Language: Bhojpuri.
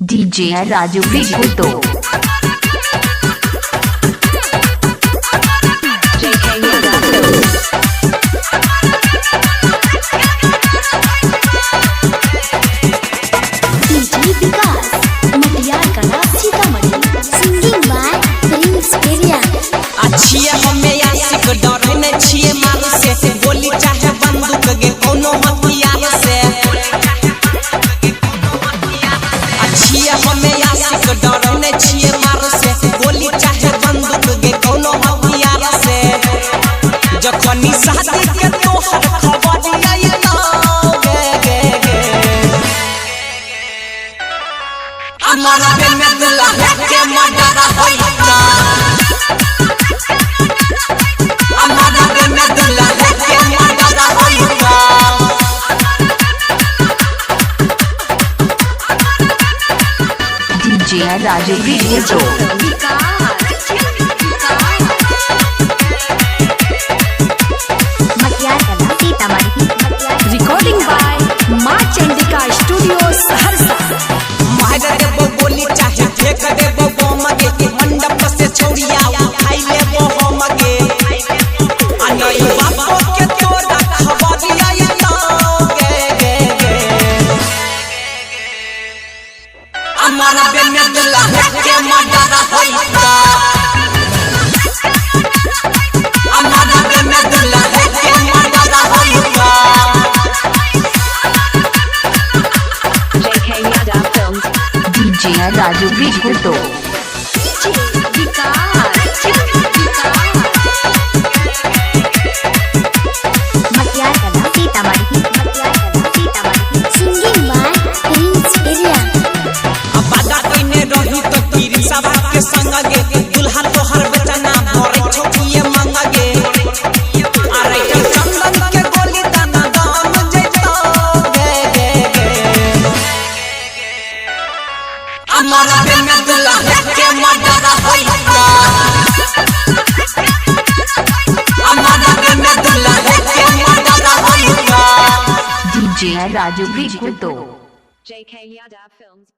DJ Raju Biguto. अच्छिए हमें आशिक डर ने छिए मारू से गोली चाहे बंदूक गे कोनो हथियार से। अच्छिए हमें आशिक डर ने छिए मारू से गोली चाहे बंदूक गे कोनो हथियार से। जखनी शादी के तोहर खबर आई ना गे हमारा दिल में दिल के मर्डर होई ना। DJ Raju Biguto. Recording by माँ चंडिका स्टूडियो सहरसा। मार देबो गोली चाहे फेंक देबो बम गे मंडप से छोड़िया उठाई लेबो हम गे। अनई बापो के तोरा खबर आई ना गे हमारा बे में दिल के मर्डर होई ना। हमारा बे में दिल के मर्डर होई ना। DJ Raju Biguto. के संग गे दुल्हा तोहर बेचना भरे छोटिए मंग गे। अरे चंदन के गोली दाना दाम जैतो गे हमारा दिल में दिल के मर्डर होई ना। हमारा दिल में दिल के मर्डर होई ना। DJ Raju Biguto. JK Yadav Films.